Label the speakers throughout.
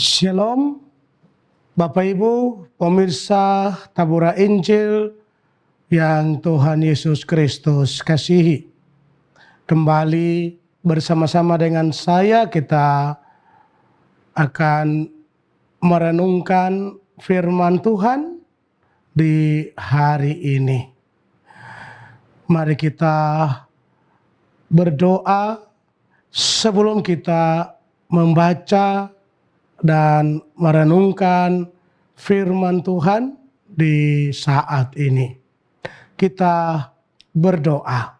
Speaker 1: Shalom, Bapak Ibu, pemirsa Tabura Injil yang Tuhan Yesus Kristus kasihi. Kembali bersama-sama dengan saya kita akan merenungkan firman Tuhan di hari ini. Mari kita berdoa sebelum kita membaca dan merenungkan firman Tuhan di saat ini. Kita berdoa.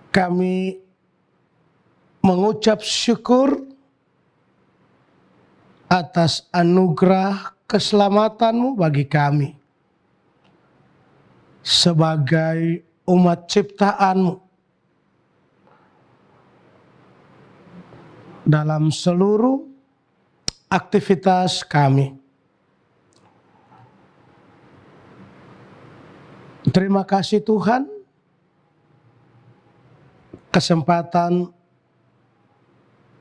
Speaker 1: Kami mengucap syukur atas anugerah keselamatan-Mu bagi kami sebagai umat ciptaan-Mu. Dalam seluruh aktivitas kami. Terima kasih Tuhan, kesempatan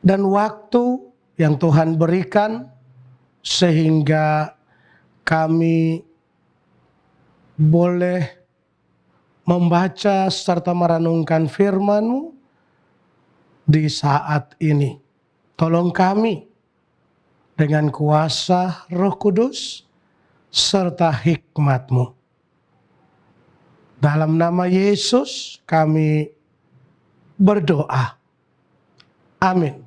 Speaker 1: dan waktu yang Tuhan berikan sehingga kami boleh membaca serta merenungkan firman-Mu di saat ini. Tolong kami dengan kuasa Roh Kudus serta hikmat-Mu. Dalam nama Yesus kami berdoa. Amin.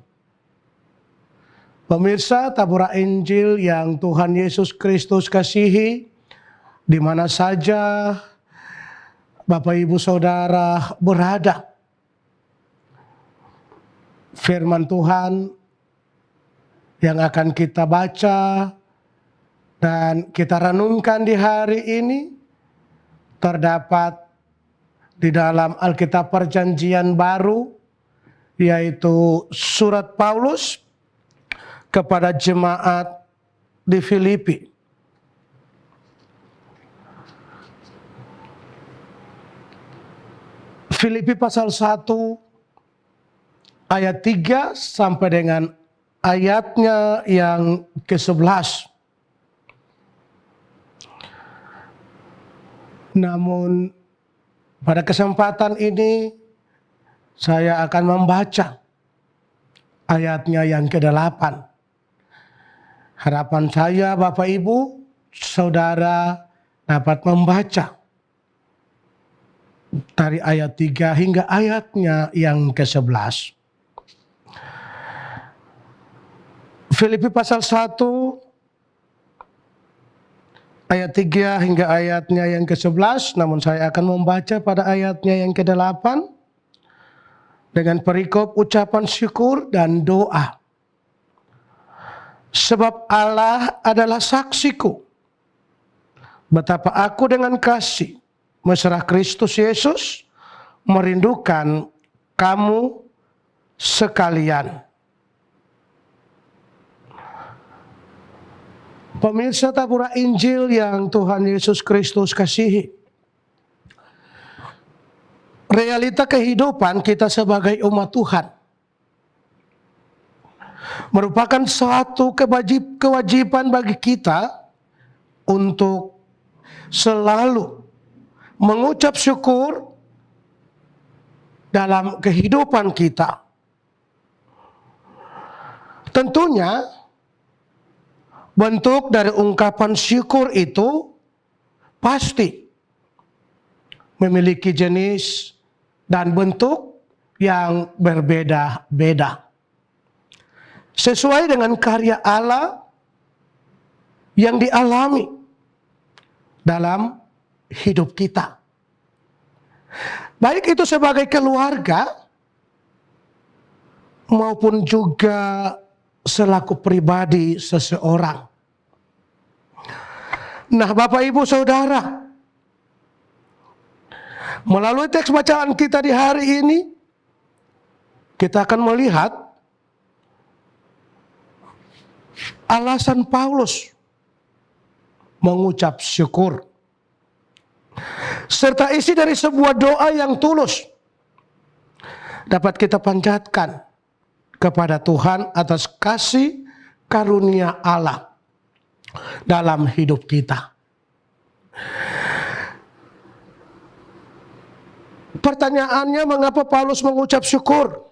Speaker 1: Pemirsa Tabura Injil yang Tuhan Yesus Kristus kasihi, di mana saja Bapak Ibu Saudara berada, firman Tuhan yang akan kita baca dan kita renungkan di hari ini terdapat di dalam Alkitab Perjanjian Baru, yaitu surat Paulus kepada jemaat di Filipi. Filipi pasal 1 ayat 3 sampai dengan ayatnya yang ke-11. Namun pada kesempatan ini saya akan membaca ayatnya yang ke-8. Harapan saya Bapak Ibu Saudara dapat membaca dari ayat 3 hingga ayatnya yang ke-11. Filipi pasal 1 ayat 3 hingga ayatnya yang ke-11, namun saya akan membaca pada ayatnya yang ke-8 dengan perikop ucapan syukur dan doa. Sebab Allah adalah saksiku, betapa aku dengan kasih mesra Kristus Yesus merindukan kamu sekalian. Pemirsa Tabura Injil yang Tuhan Yesus Kristus kasihi, realita kehidupan kita sebagai umat Tuhan merupakan suatu kewajiban bagi kita untuk selalu mengucap syukur dalam kehidupan kita. Tentunya bentuk dari ungkapan syukur itu pasti memiliki jenis dan bentuk yang berbeda-beda. Sesuai dengan karya Allah yang dialami dalam hidup kita. Baik itu sebagai keluarga maupun juga selaku pribadi seseorang. Nah, Bapak Ibu Saudara, melalui teks bacaan kita di hari ini, kita akan melihat alasan Paulus mengucap syukur, serta isi dari sebuah doa yang tulus dapat kita panjatkan kepada Tuhan atas kasih karunia Allah dalam hidup kita. Pertanyaannya, mengapa Paulus mengucap syukur?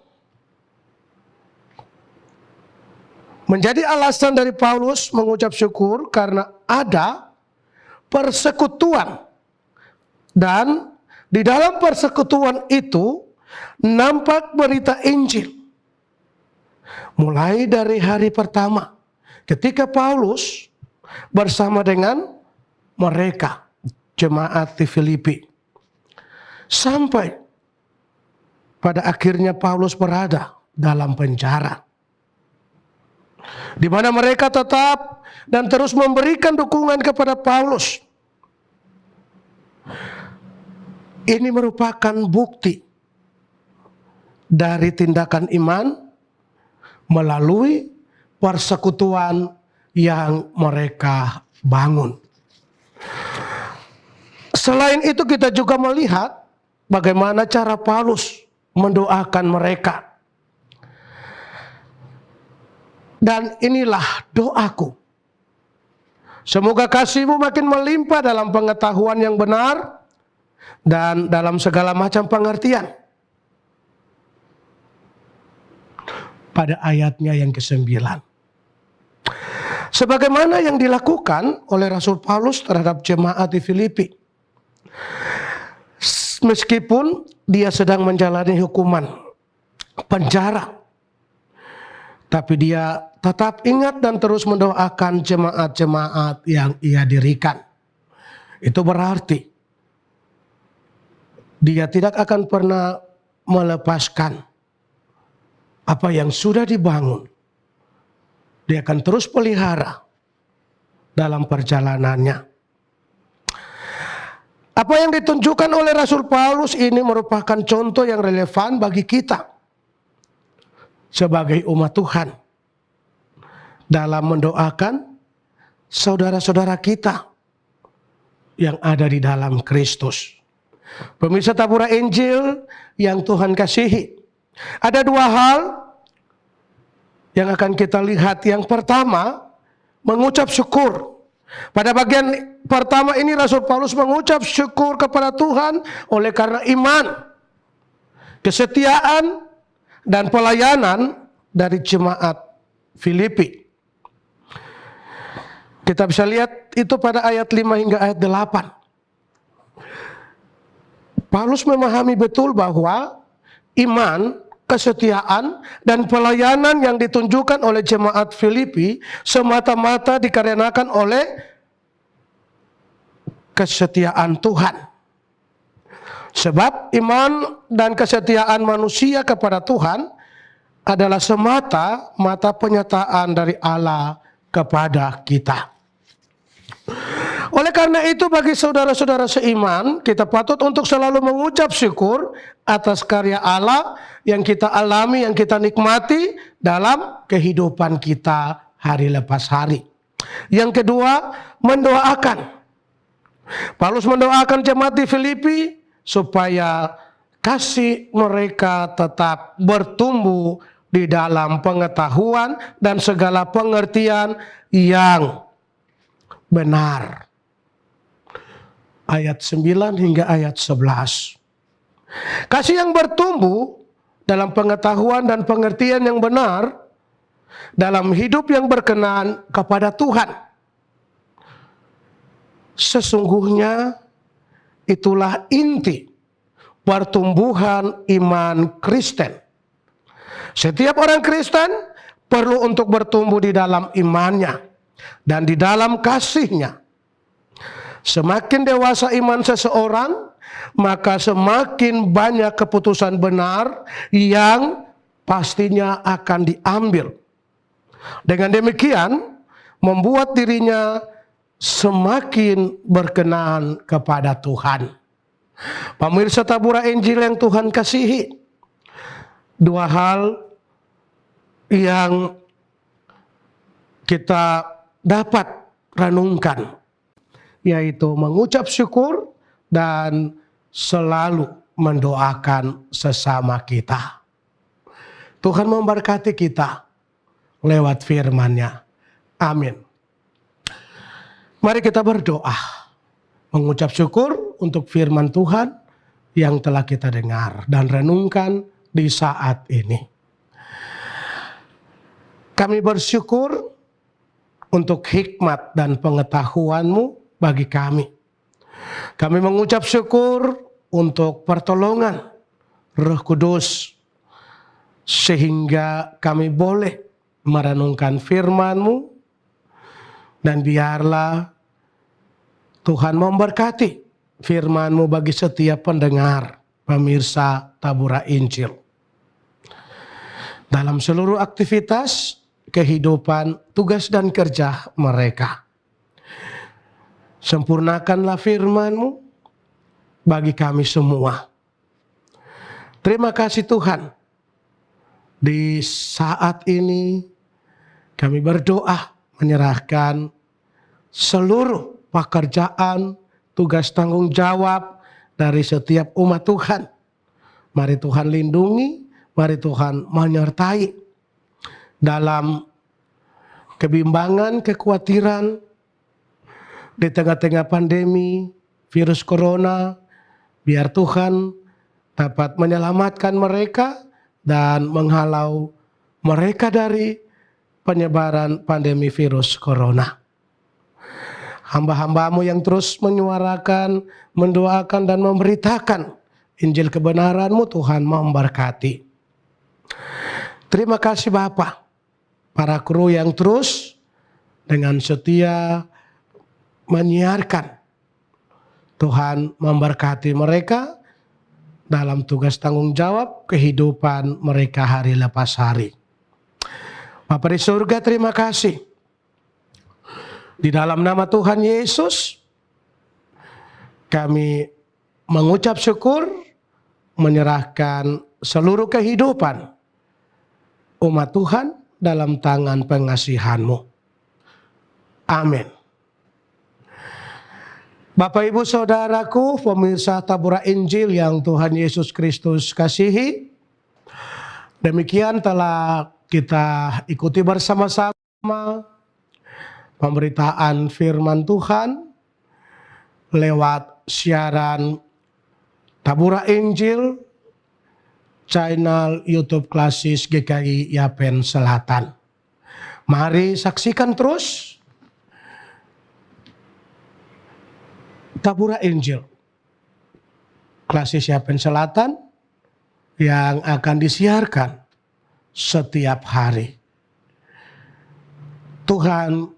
Speaker 1: Menjadi alasan dari Paulus mengucap syukur karena ada persekutuan. Dan di dalam persekutuan itu nampak berita Injil. Mulai dari hari pertama ketika Paulus bersama dengan mereka, jemaat di Filipi. Sampai pada akhirnya Paulus berada dalam penjara, di mana mereka tetap dan terus memberikan dukungan kepada Paulus. Ini merupakan bukti dari tindakan iman melalui persekutuan yang mereka bangun. Selain itu kita juga melihat bagaimana cara Paulus mendoakan mereka. Dan inilah doaku. Semoga kasih-Mu makin melimpah dalam pengetahuan yang benar dan dalam segala macam pengertian. Pada ayatnya yang ke-9. Sebagaimana yang dilakukan oleh Rasul Paulus terhadap jemaat di Filipi. Meskipun dia sedang menjalani hukuman penjara, tapi dia tetap ingat dan terus mendoakan jemaat-jemaat yang ia dirikan. Itu berarti dia tidak akan pernah melepaskan apa yang sudah dibangun. Dia akan terus pelihara dalam perjalanannya. Apa yang ditunjukkan oleh Rasul Paulus ini merupakan contoh yang relevan bagi kita sebagai umat Tuhan dalam mendoakan saudara-saudara kita yang ada di dalam Kristus. Pemirsa Tabura Injil yang Tuhan kasihi, ada dua hal yang akan kita lihat. Yang pertama, mengucap syukur. Pada bagian pertama ini Rasul Paulus mengucap syukur kepada Tuhan oleh karena iman, kesetiaan, dan pelayanan dari jemaat Filipi. Kita bisa lihat itu pada ayat 5 hingga ayat 8. Paulus memahami betul bahwa iman, kesetiaan, dan pelayanan yang ditunjukkan oleh jemaat Filipi semata-mata dikarenakan oleh kesetiaan Tuhan. Sebab iman dan kesetiaan manusia kepada Tuhan adalah semata-mata penyataan dari Allah kepada kita. Oleh karena itu bagi saudara-saudara seiman, kita patut untuk selalu mengucap syukur atas karya Allah yang kita alami, yang kita nikmati dalam kehidupan kita hari lepas hari. Yang kedua, mendoakan. Paulus mendoakan jemaat di Filipi supaya kasih mereka tetap bertumbuh di dalam pengetahuan dan segala pengertian yang benar. Ayat 9 hingga ayat 11. Kasih yang bertumbuh dalam pengetahuan dan pengertian yang benar dalam hidup yang berkenan kepada Tuhan. Sesungguhnya itulah inti pertumbuhan iman Kristen. Setiap orang Kristen perlu untuk bertumbuh di dalam imannya dan di dalam kasihnya. Semakin dewasa iman seseorang, maka semakin banyak keputusan benar yang pastinya akan diambil. Dengan demikian, membuat dirinya semakin berkenan kepada Tuhan. Pemirsa Tabura Injil yang Tuhan kasihi, dua hal yang kita dapat renungkan, yaitu mengucap syukur dan selalu mendoakan sesama kita. Tuhan memberkati kita lewat firman-Nya. Amin. Mari kita berdoa, mengucap syukur untuk firman Tuhan yang telah kita dengar dan renungkan di saat ini. Kami bersyukur untuk hikmat dan pengetahuan-Mu bagi kami. Kami mengucap syukur untuk pertolongan Roh Kudus, sehingga kami boleh merenungkan firman-Mu, dan biarlah Tuhan memberkati firman-Mu bagi setiap pendengar, pemirsa Tabura Injil. Dalam seluruh aktivitas, kehidupan, tugas dan kerja mereka. Sempurnakanlah firman-Mu bagi kami semua. Terima kasih Tuhan. Di saat ini kami berdoa menyerahkan seluruh pekerjaan, tugas tanggung jawab dari setiap umat Tuhan. Mari Tuhan lindungi, mari Tuhan menyertai dalam kebimbangan, kekhawatiran di tengah-tengah pandemi virus corona. Biar Tuhan dapat menyelamatkan mereka dan menghalau mereka dari penyebaran pandemi virus corona. Hamba-hamba-Mu yang terus menyuarakan, mendoakan dan memberitakan Injil kebenaran-Mu, Tuhan memberkati. Terima kasih Bapa, para kru yang terus dengan setia menyiarkan. Tuhan memberkati mereka dalam tugas tanggung jawab kehidupan mereka hari lepas hari. Bapa di surga, terima kasih. Di dalam nama Tuhan Yesus, kami mengucap syukur, menyerahkan seluruh kehidupan umat Tuhan dalam tangan pengasihan-Mu. Amin. Bapak Ibu Saudaraku, pemirsa Tabura Injil yang Tuhan Yesus Kristus kasihi, demikian telah kita ikuti bersama-sama pemberitaan firman Tuhan lewat siaran Tabura Injil, channel YouTube Klasis GKI Yapen Selatan. Mari saksikan terus Tabura Injil Klasis Yapen Selatan yang akan disiarkan setiap hari. Tuhan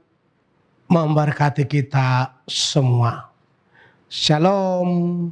Speaker 1: memberkati kita semua. Shalom.